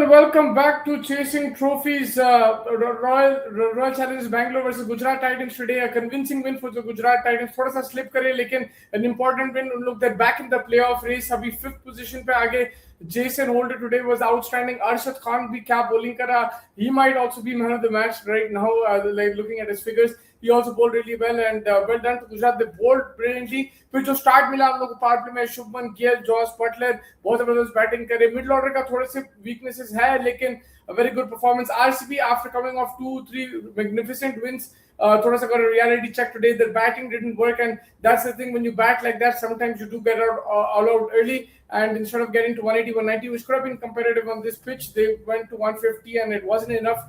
welcome back to Chasing Trophies. Royal Challengers Bangalore versus Gujarat Titans today. A convincing win for the Gujarat Titans. थोड़ा सा slip करे, लेकिन an important win. Look, they're back in the playoff race. अभी 5th position पे आगे. Jason Holder today was outstanding. Arshad Khan भी क्या bowling करा. He might also be man of the match right now. Like looking at his figures, he also bowled really well and well done to Gujarat. They bowled brilliantly. फिर जो start मिला हम लोग को power play में Shubman Gill, Jos Buttler बहुत जबरदस्त batting करे. मिडिल ऑर्डर का थोड़े से weaknesses है, लेकिन a very good performance. RCB after coming off 2-3 magnificent wins. Thoda sa got a reality check today. Their batting didn't work, and that's the thing when you bat like that. Sometimes you do get all out early, and instead of getting to 180, 190, which could have been competitive on this pitch, they went to 150, and it wasn't enough.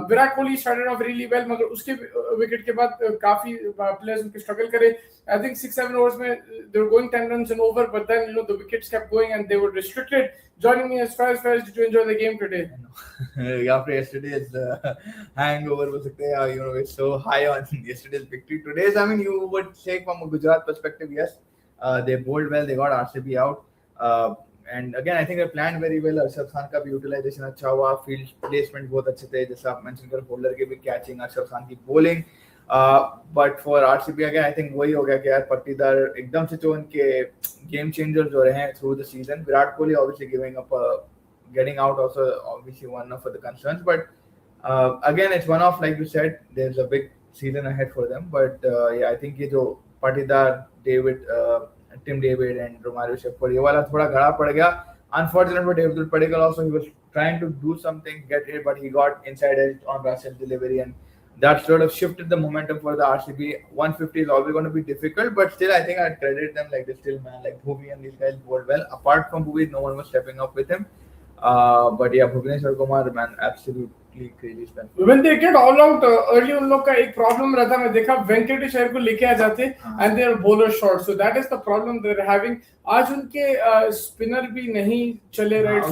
Virat Kohli started off really well, मगर उसके wicket के बाद काफी players उनके struggle करे. I think 6-7 overs में they were going 10 runs and over, but then the wickets kept going and they were restricted. Joining me as far as did you enjoy the game today? After yesterday's hangover, it's so high on yesterday's victory. Today's, you would say from a Gujarat perspective, yes, they bowled well, they got RCB out. And again, I think they planned very well. Arshad Khan का भी utilization अच्छा हुआ, field placement बहुत अच्छे थे, जैसा आप mention कर Holder के भी catching, Arshad Khan की bowling. But for RCB again, I think वही हो गया कि यार पट्टीदार एकदम से जो उनके game changers जो रहे हैं through the season. Virat Kohli obviously giving up, getting out also obviously one of the concerns. But again, it's one of, like you said, there's a big season ahead for them. But yeah, I think ये जो पट्टीदार, David, Tim David and Romario Shepherd, ये वाला थोड़ा गड़ा पड़ गया. Unfortunate for David Padikkal also, he was trying to do something, get it, but he got inside edge on Russell's delivery, and that sort of shifted the momentum for the RCB. 150 is always going to be difficult, but still, I think I'd credit them, like they still, man, like Bhuvi and these guys bowled well. Apart from Bhuvi, no one was stepping up with him. But yeah, Bhuvneshwar Kumar, man, absolutely crazy stuff. When they get all out early, उन लोग का एक problem रहता है. मैं देखा वेंकटेश अय्यर को लेके आ जाते and they are bowler short, so that is the problem they're having. आज उनके spinner भी नहीं चले, right?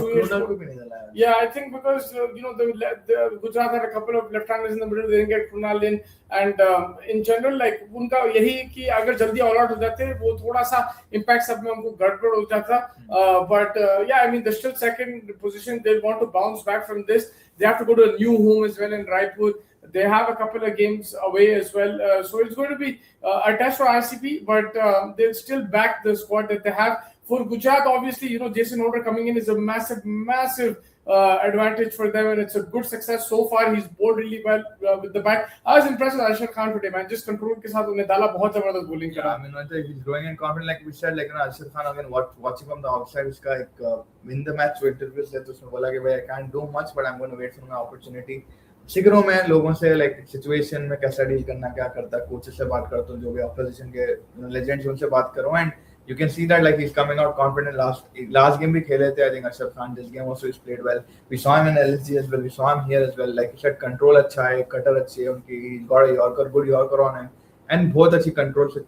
Yeah, I think because the Gujarat had a couple of left-handers in the middle, they didn't get Krunal in, and in general, like उनका यही कि अगर जल्दी all out हो जाते, वो थोड़ा सा impact सब में उनको गड़बड़ हो जाता. But yeah, I mean, they're still second position. They want to bounce back from this. They have to go to a new home as well in Raipur. They have a couple of games away as well. So it's going to be a test for RCB, but they'll still back the squad that they have. For Gujarat, obviously, Jason Holder coming in is a massive advantage for them, and it's a good success so far. He's bowled really well with the bat. I was impressed with Arshad Khan today, man. Just control के साथ उन्हें डाला, बहुत जबरदस्त bowling करा. I mean, he's growing in confidence, like we said, like Arshad Khan again watching from the outside, उसका एक win the match interviews है, तो उसने बोला कि भाई I can't do much, but I'm going to wait for my opportunity. सीख रहा हूँ मैं लोगों से, like situation में कैसा डील करना, क्या करता, कोचेस से बात करता हूँ, जो भी opposition के legends उनसे बात कर रहा हूँ, and you can see that like he's coming out confident. Last game भी खेले थे, I think Arshad Khan. This game also he's played well. We saw him in LSG as well. We saw him here as well. Like you said, control अच्छा है, cutter अच्छी है उनकी. He's got a Yorker, good Yorker on him, and बहुत अच्छी control से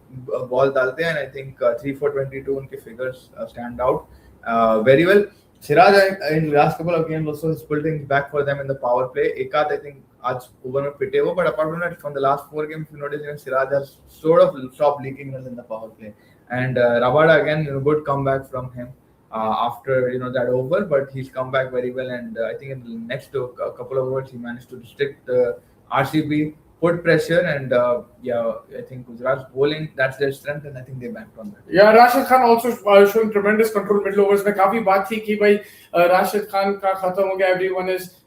ball डालते हैं. And I think 3-4-22 उनके figures stand out very well. Siraj in the last couple of games also has pulled things back for them in the power play. Ekad I think आज over में पिटे वो, but apart from that, from the last 4 games, you notice Siraj has sort of stopped leaking runs in the power play. And Rabada again, good comeback from him after that over, but he's come back very well. And I think in the next couple of overs, he managed to restrict RCB, put pressure, and yeah, I think Gujarat's bowling, that's their strength, and I think they banked on that. Yeah, Rashid Khan also showing tremendous control middle overs. में काफी बात थी कि भाई Rashid Khan का खत्म हो गया, everyone is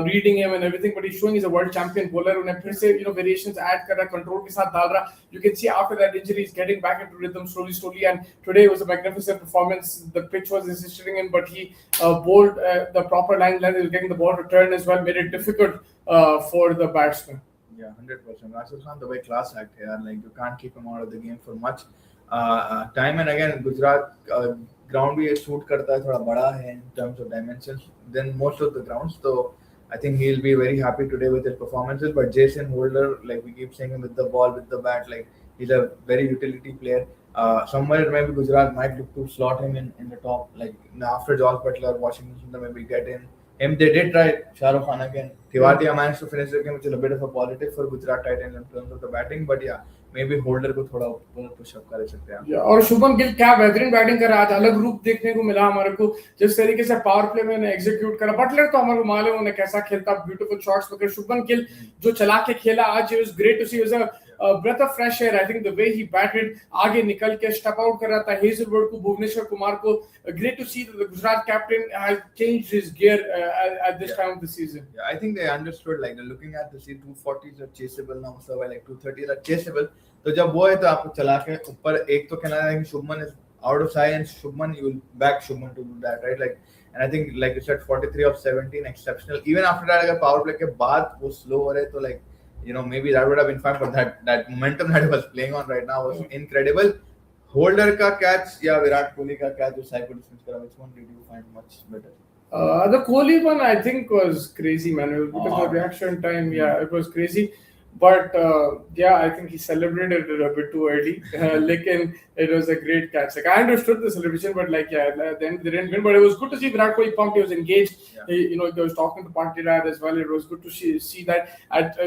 reading him and everything, but he's showing he's a world champion bowler. उन्हें फिर से variations add कर रहा, control के साथ डाल रहा. You can see after that injury he's getting back into rhythm slowly, and today was a magnificent performance. The pitch was insisting him, but he bowled the proper line length. He was getting the ball return as well, made it difficult for the batsman. Yeah, 100%. Rashid Khan, the way class act here, like you can't keep him out of the game for much time. And again, Gujarat ground भी suit करता है, थोड़ा बड़ा है in terms of dimensions than most of the grounds. So I think he'll be very happy today with his performances. But Jason Holder, like we keep saying, with the ball, with the bat, like he's a very utility player. Somewhere maybe Gujarat might look to slot him in the top, like after Josh Butler, Washington, maybe get in him. They did try Shah Rukh Khan again. Tiwari managed to finish the game, which is a bit of a positive for Gujarat Titans in terms of the batting. But yeah, maybe Holder को थोड़ा ऊपर push up कर सकते हैं. और शुभम गिल क्या बेहतरीन batting कर रहा था, अलग रूप देखने को मिला हमारे को जिस तरीके से पावर प्ले में उन्हें एग्जीक्यूट करा. बटलर तो हमारे को मालूम है उन्हें कैसा खेलता, ब्यूटीफुल शॉट्स वगैरह. शुभम गिल जो चला के खेला आज, it was great to see. It was a breath of fresh air. I think the way he batted, आगे निकल के स्टेप आउट कर रहा था हेजलवुड को, भुवनेश्वर कुमार को. Great to see that the Gujarat captain has changed his gear at this time of the season. Yeah, I think they understood, like they're looking at the 240s are chaseable now, so like 230s are chaseable. तो जब वो है तो आपको चला के ऊपर एक तो कहना है कि Shubman is out of sight, and Shubman, you will back Shubman to do that, right? Like, and I think like you said, 43 of 17, exceptional. Even after that, अगर power play के बाद वो slow हो रहे तो like, you know, maybe that would have been fine, but that momentum that he was playing on right now was incredible. Holder का catch या विराट कोहली का catch जो साइको डिस्मिस करा, which one did you find much better? The Kohli one I think was crazy, man. Because the reaction time, yeah, it was crazy. But yeah, I think he celebrated it a bit too early. Lekin it was a great catch. Like, I understood the celebration, but like, yeah, then they didn't win. But it was good to see Virat Kohli pumped. He was engaged. Yeah. He was talking to Pandya as well. It was good to see that at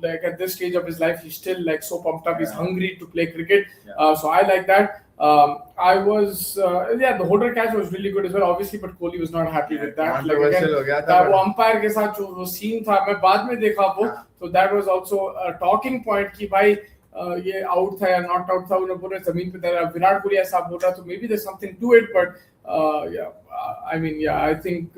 like at this stage of his life, he's still like so pumped up. He's hungry to play cricket. Yeah. So I like that. I was the Holder catch was really good as well, obviously, but Kohli was not happy with that. Like again, वो umpire के साथ जो scene था, मैं बाद में देखा वो, so that was also a talking point कि भाई ये out था या not out था, उन्होंने बोला जमीन पे था, विराट कोहली ऐसा बोल रहा, तो maybe there's something to it, but I think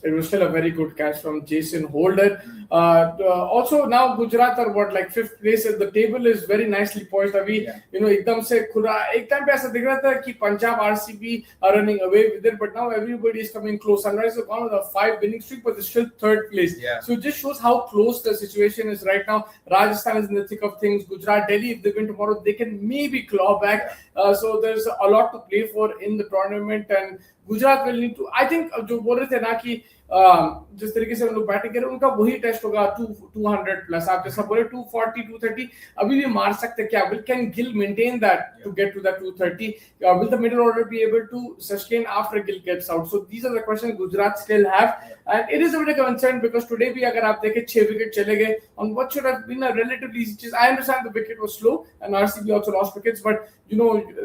it was still a very good catch from Jason Holder. Also now Gujarat are like 5th place. The table is very nicely poised. अभी एकदम से खुला, एक time पे ऐसा दिख रहा था कि Punjab RCB are running away with it, but now everybody is coming close. Sunrise has gone with a 5 winning streak, but they're still 3rd place. Yeah. So it just shows how close the situation is right now. Rajasthan is in the thick of things. Gujarat, Delhi, if they win tomorrow, they can maybe claw back. So there's a lot to play for in the tournament, and Gujarat will need to. I think जो बोल रहे थे ना कि जिस तरीके से उन लोग बैटिंग करें उनका वही टेस्ट होगा 200 प्लस. आप जैसा बोले 240 230 अभी भी मार सकते क्या? Can Gill maintain that to get to that 230? Will the middle order be able to sustain after Gill gets out? So these are the questions Gujarat still have, and it is a bit of a concern because today भी अगर आप देखें 6 wicket चले गए on what should have been a relatively easy chase. I understand the wicket was slow and RCB also lost wickets, but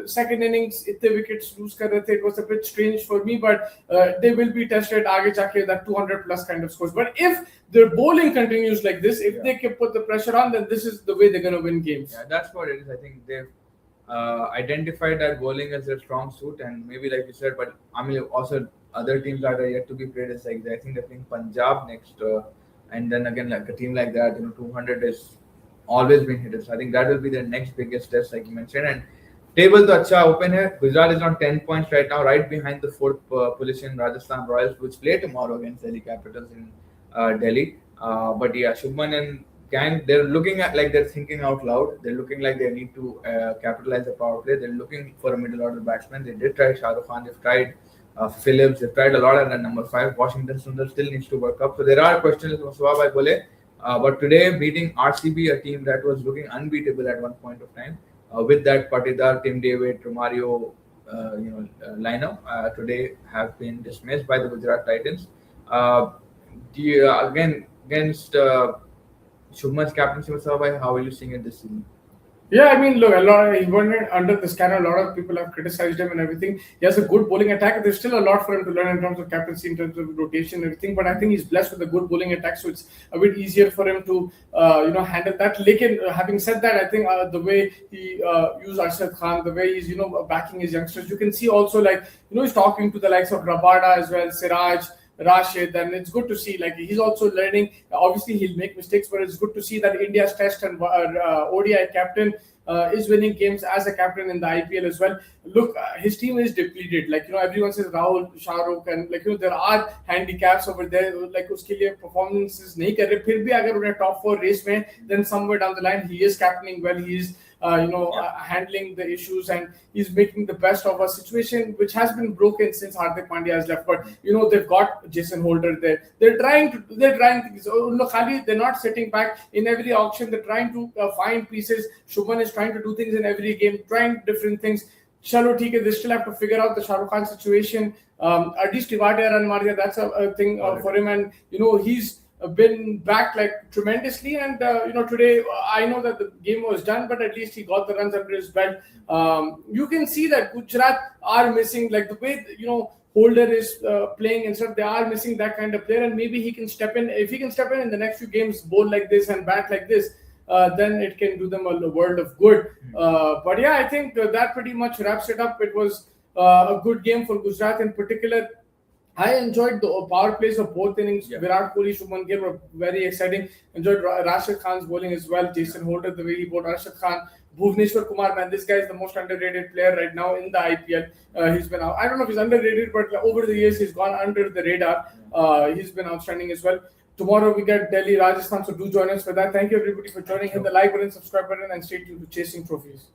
second innings इतने wickets lose कर रहे थे, it was a bit strange for me, but they will be tested आगे जाके that 200 plus kind of scores. But if their bowling continues like this, if they can put the pressure on, then this is the way they're going to win games. Yeah, that's what it is. I think they've identified that bowling as their strong suit, and maybe like you said, but I mean also other teams that are yet to be played is like I think they're playing Punjab next, and then again like a team like that, 200 is always been hit. So I think that will be their next biggest test, like you mentioned. And table to acha open hai. Gujarat is on 10 points right now, right behind the 4th position Rajasthan Royals, which play tomorrow against Delhi Capitals in Delhi. But yeah, Shubman and gang, they're looking at like they're thinking out loud. They're looking like they need to capitalize the power play. They're looking for a middle order batsman. They did try Shah Rukh Khan. They've tried Phillips. They've tried a lot at number 5. Washington Sundar still needs to work up. So there are questions. But today beating RCB, a team that was looking unbeatable at one point of time. With that Patidar, Tim David, Romario, lineup today have been dismissed by the Gujarat Titans. Again against Shubman's captaincy, how are you seeing it this season? Yeah, I mean, look, he went under the scanner. A lot of people have criticized him and everything. He has a good bowling attack. There's still a lot for him to learn in terms of captaincy, in terms of rotation and everything. But I think he's blessed with a good bowling attack, so it's a bit easier for him to, handle that. Lekin, having said that, I think the way he used Arshad Khan, the way he's, backing his youngsters, you can see also like, he's talking to the likes of Rabada as well, Siraj, Rashid, and it's good to see like he's also learning. Obviously he'll make mistakes, but it's good to see that India's test and ODI captain is winning games as a captain in the IPL as well. Look, his team is depleted. Like everyone says Rahul, Shah Rukh, and like there are handicaps over there. Like uske liye performances nahi kar rahe. Phir bhi agar unhe top 4 race mein, then somewhere down the line he is captaining well. He is handling the issues, and he's making the best of a situation which has been broken since Hardik Pandya has left. But they've got Jason Holder there. They're trying. They're not sitting back in every auction. They're trying to find pieces. Shubman is trying to do things in every game, trying different things. Chalo, theek hai, they still have to figure out the Shah Rukh Khan situation. At least Tivade run mar diya, that's a thing for him, and he's been back like tremendously. And today I know that the game was done, but at least he got the runs under his belt. You can see that Gujarat are missing, like the way Holder is playing and stuff. They are missing that kind of player, and maybe he can step in. If he can step in the next few games, bowl like this and bat like this, then it can do them a world of good. But yeah, I think that pretty much wraps it up. It was a good game for Gujarat in particular. I enjoyed the power plays of both innings. Yeah. Virat Kohli, Shubman Gill were very exciting. Enjoyed Rashid Khan's bowling as well. Jason Holder, the way he bowled Rashid Khan. Bhuvneshwar Kumar, man, this guy is the most underrated player right now in the IPL. He's been out. I don't know if he's underrated, but over the years he's gone under the radar. He's been outstanding as well. Tomorrow we get Delhi, Rajasthan, so do join us for that. Thank you everybody for joining. Hit the like button, subscribe button, and stay tuned to Chasing Trophies.